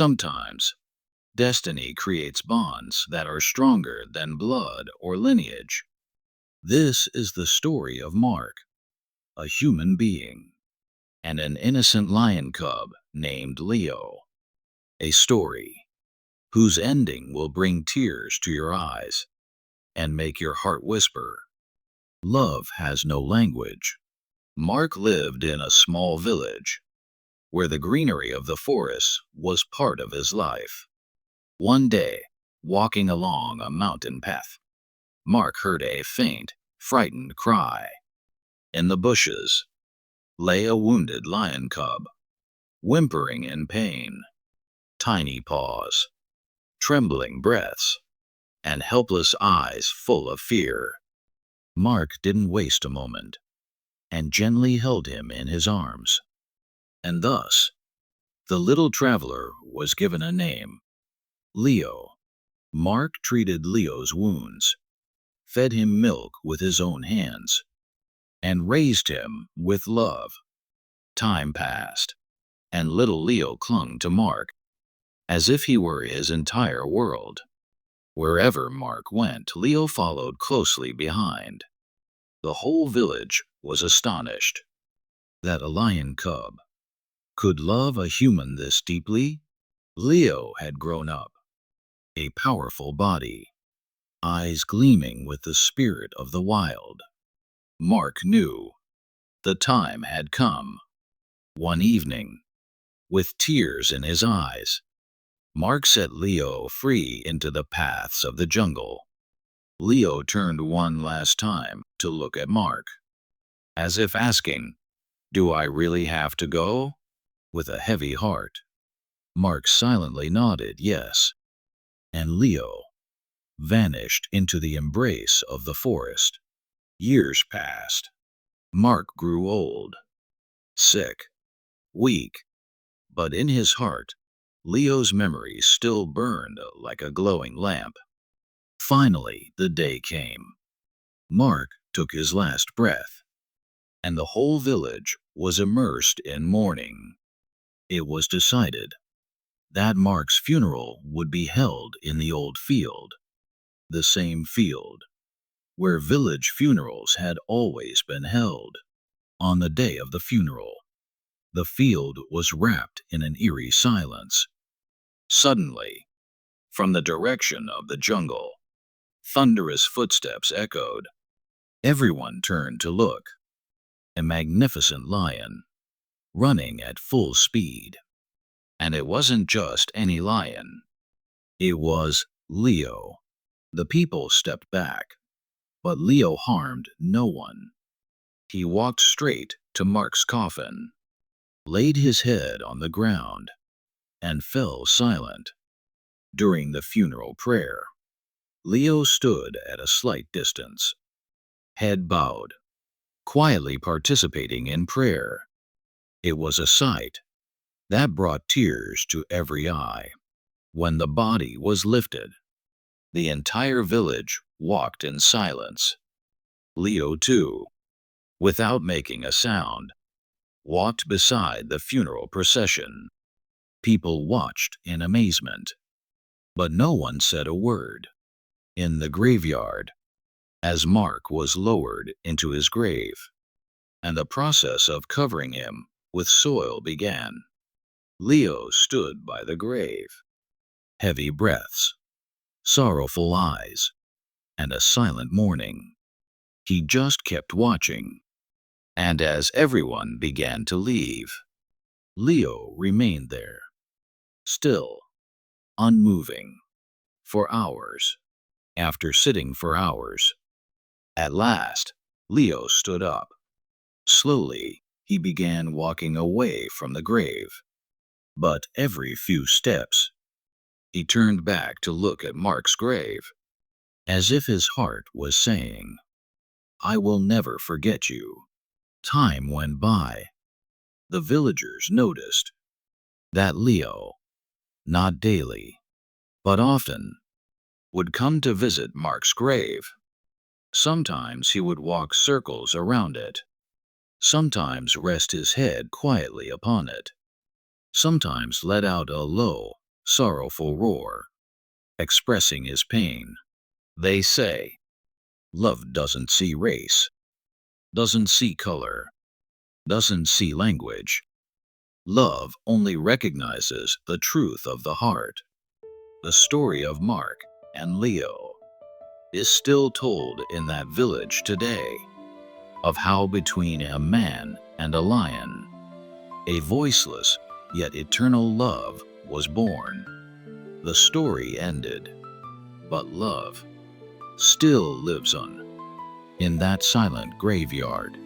Sometimes, destiny creates bonds that are stronger than blood or lineage. This is the story of Mark, a human being, and an innocent lion cub named Leo. A story whose ending will bring tears to your eyes and make your heart whisper, "Love has no language." Mark lived in a small village where the greenery of the forest was part of his life. One day, walking along a mountain path, Mark heard a faint, frightened cry. In the bushes lay a wounded lion cub, whimpering in pain, tiny paws, trembling breaths, and helpless eyes full of fear. Mark didn't waste a moment and gently held him in his arms. And thus, the little traveler was given a name, Leo. Mark treated Leo's wounds, fed him milk with his own hands, and raised him with love. Time passed, and little Leo clung to Mark as if he were his entire world. Wherever Mark went, Leo followed closely behind. The whole village was astonished that a lion cub could love a human this deeply. Leo had grown up, a powerful body, eyes gleaming with the spirit of the wild. Mark knew the time had come. One evening, with tears in his eyes, Mark set Leo free into the paths of the jungle. Leo turned one last time to look at Mark, as if asking, "Do I really have to go?" With a heavy heart, Mark silently nodded yes, and Leo vanished into the embrace of the forest. Years passed. Mark grew old, sick, weak, but in his heart, Leo's memories still burned like a glowing lamp. Finally, the day came. Mark took his last breath, and the whole village was immersed in mourning. It was decided that Mark's funeral would be held in the old field, the same field where village funerals had always been held. On the day of the funeral, the field was wrapped in an eerie silence. Suddenly, from the direction of the jungle, thunderous footsteps echoed. Everyone turned to look. A magnificent lion, running at full speed. And it wasn't just any lion. It was Leo. The people stepped back, but Leo harmed no one. He walked straight to Mark's coffin, laid his head on the ground, and fell silent. During the funeral prayer, Leo stood at a slight distance, head bowed, quietly participating in prayer. It was a sight that brought tears to every eye. When the body was lifted, the entire village walked in silence. Leo, too, without making a sound, walked beside the funeral procession. People watched in amazement, but no one said a word. In the graveyard, as Mark was lowered into his grave, and the process of covering him with soil began, Leo stood by the grave. Heavy breaths, sorrowful eyes, and a silent mourning. He just kept watching. And as everyone began to leave, Leo remained there, still, unmoving, for hours. After sitting for hours, at last, Leo stood up. Slowly, he began walking away from the grave. But every few steps, he turned back to look at Mark's grave, as if his heart was saying, "I will never forget you." Time went by. The villagers noticed that Leo, not daily, but often, would come to visit Mark's grave. Sometimes he would walk circles around it, sometimes rest his head quietly upon it, sometimes let out a low, sorrowful roar, expressing his pain. They say, love doesn't see race, doesn't see color, doesn't see language. Love only recognizes the truth of the heart. The story of Mark and Leo is still told in that village today, of how between a man and a lion, a voiceless yet eternal love was born. The story ended, but love still lives on in that silent graveyard.